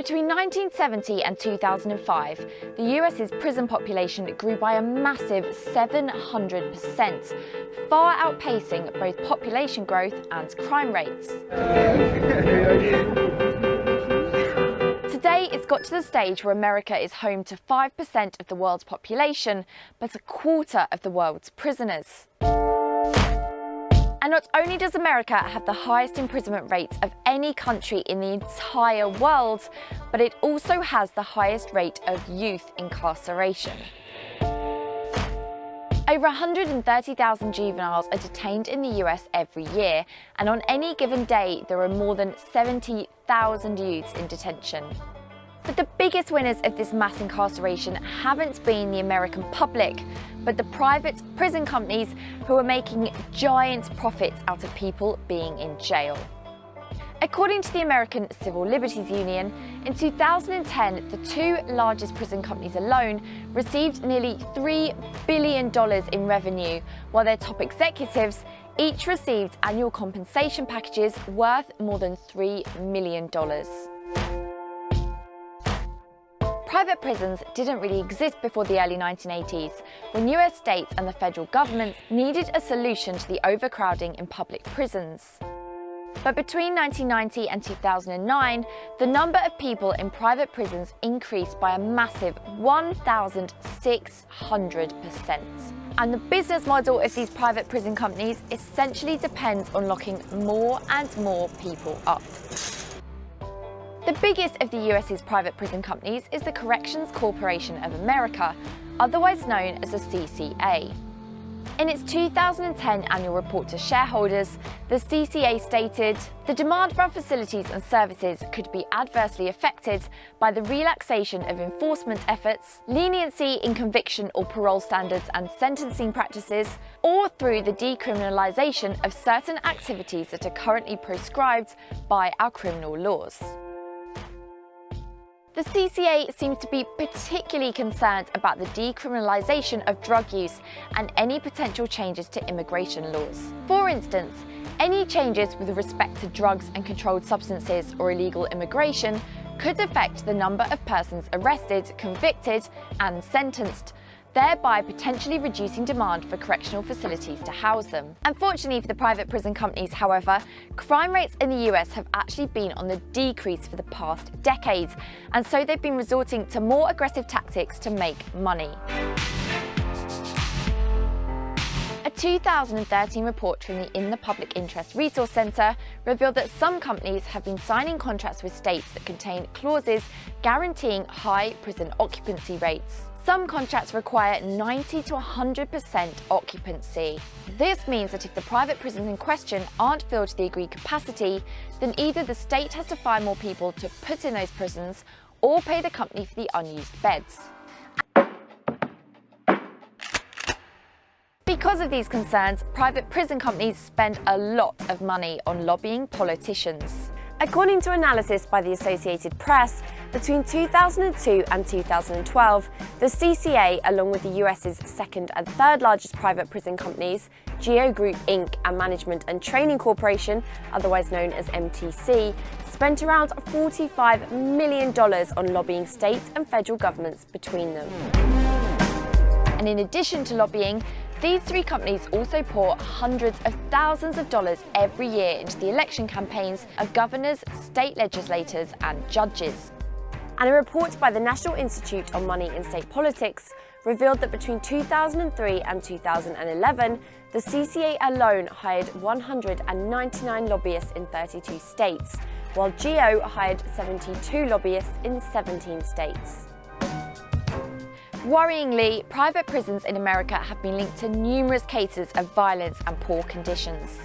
Between 1970 and 2005, the US's prison population grew by a massive 700%, far outpacing both population growth and crime rates. Today, it's got to the stage where America is home to 5% of the world's population, but a quarter of the world's prisoners. And not only does America have the highest imprisonment rates of any country in the entire world, but it also has the highest rate of youth incarceration. Over 130,000 juveniles are detained in the US every year, and on any given day there are more than 70,000 youths in detention. But the biggest winners of this mass incarceration haven't been the American public, but the private prison companies who are making giant profits out of people being in jail. According to the American Civil Liberties Union, in 2010, the two largest prison companies alone received nearly $3 billion in revenue, while their top executives each received annual compensation packages worth more than $3 million. Private prisons didn't really exist before the early 1980s, when US states and the federal government needed a solution to the overcrowding in public prisons. But between 1990 and 2009, the number of people in private prisons increased by a massive 1,600%. And the business model of these private prison companies essentially depends on locking more and more people up. The biggest of the US's private prison companies is the Corrections Corporation of America, otherwise known as the CCA. In its 2010 annual report to shareholders, the CCA stated, "The demand for our facilities and services could be adversely affected by the relaxation of enforcement efforts, leniency in conviction or parole standards and sentencing practices, or through the decriminalization of certain activities that are currently proscribed by our criminal laws." The CCA seems to be particularly concerned about the decriminalisation of drug use and any potential changes to immigration laws. For instance, any changes with respect to drugs and controlled substances or illegal immigration could affect the number of persons arrested, convicted and sentenced, thereby potentially reducing demand for correctional facilities to house them. Unfortunately for the private prison companies, however, crime rates in the US have actually been on the decrease for the past decade, and so they've been resorting to more aggressive tactics to make money. A 2013 report from the In the Public Interest Resource Centre revealed that some companies have been signing contracts with states that contain clauses guaranteeing high prison occupancy rates. Some contracts require 90 to 100% occupancy. This means that if the private prisons in question aren't filled to the agreed capacity, then either the state has to find more people to put in those prisons or pay the company for the unused beds. Because of these concerns, private prison companies spend a lot of money on lobbying politicians. According to analysis by the Associated Press, between 2002 and 2012, the CCA, along with the US's second and third largest private prison companies, Geo Group Inc. and Management and Training Corporation, otherwise known as MTC, spent around $45 million on lobbying state and federal governments between them. And in addition to lobbying, these three companies also pour hundreds of thousands of dollars every year into the election campaigns of governors, state legislators and judges. And a report by the National Institute on Money and State Politics revealed that between 2003 and 2011, the CCA alone hired 199 lobbyists in 32 states, while GEO hired 72 lobbyists in 17 states. Worryingly, private prisons in America have been linked to numerous cases of violence and poor conditions.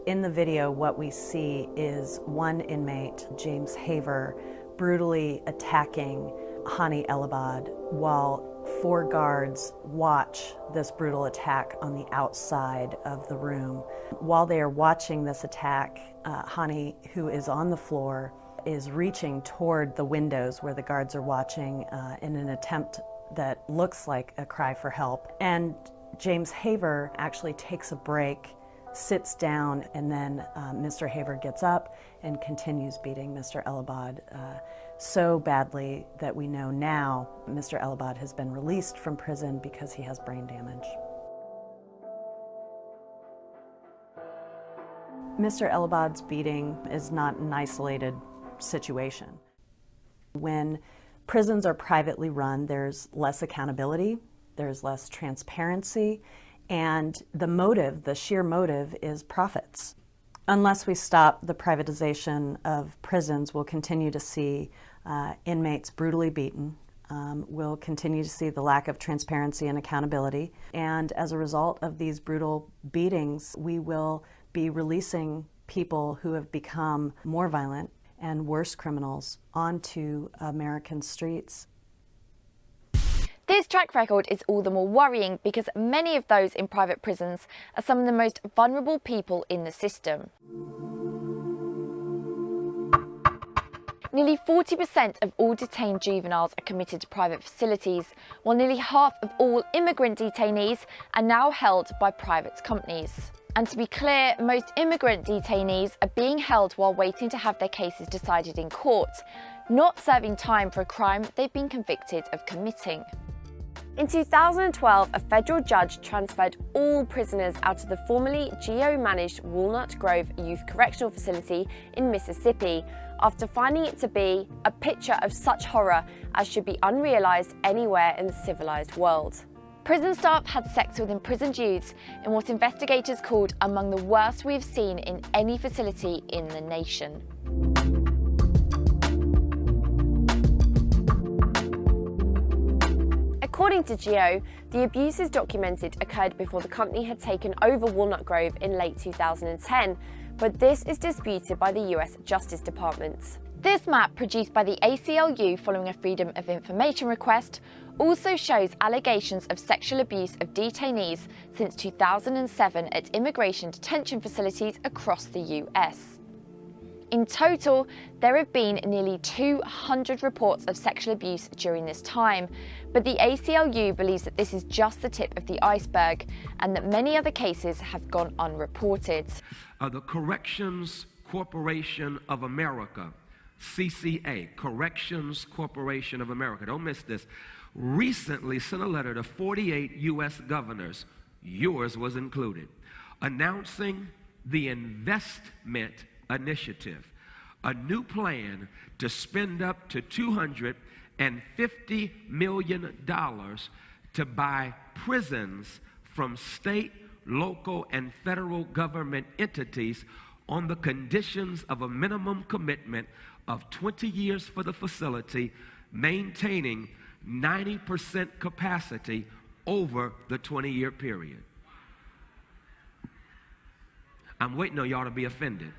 In the video, what we see is one inmate, James Haver, brutally attacking Hani Elabad while 4 guards watch this brutal attack on the outside of the room. While they are watching this attack, Hani, who is on the floor, is reaching toward the windows where the guards are watching in an attempt that looks like a cry for help. And James Haver actually takes a break, sits down, and then Mr. Haver gets up and continues beating Mr. Elabad so badly that we know now Mr. Elabad has been released from prison because he has brain damage. Mr. Elabad's beating is not an isolated situation. When prisons are privately run, there's less accountability, there's less transparency, and the motive, the sheer motive, is profits. Unless we stop the privatization of prisons, we'll continue to see inmates brutally beaten. We'll continue to see the lack of transparency and accountability. And as a result of these brutal beatings, we will be releasing people who have become more violent and worse criminals onto American streets. This track record is all the more worrying because many of those in private prisons are some of the most vulnerable people in the system. Nearly 40% of all detained juveniles are committed to private facilities, while nearly half of all immigrant detainees are now held by private companies. And to be clear, most immigrant detainees are being held while waiting to have their cases decided in court, not serving time for a crime they've been convicted of committing. In 2012, a federal judge transferred all prisoners out of the formerly GEO-managed Walnut Grove Youth Correctional Facility in Mississippi after finding it to be a picture of such horror as should be unrealized anywhere in the civilized world. Prison staff had sex with imprisoned youths in what investigators called among the worst we've seen in any facility in the nation. According to GEO, the abuses documented occurred before the company had taken over Walnut Grove in late 2010, but this is disputed by the US Justice Department. This map, produced by the ACLU following a Freedom of Information request, also shows allegations of sexual abuse of detainees since 2007 at immigration detention facilities across the US. In total, there have been nearly 200 reports of sexual abuse during this time, but the ACLU believes that this is just the tip of the iceberg and that many other cases have gone unreported. The Corrections Corporation of America, CCA, Corrections Corporation of America, don't miss this, recently sent a letter to 48 U.S. governors, yours was included, announcing the investment initiative, a new plan to spend up to $250 million to buy prisons from state, local, and federal government entities on the conditions of a minimum commitment of 20 years for the facility, maintaining 90% capacity over the 20-year period. I'm waiting on y'all to be offended.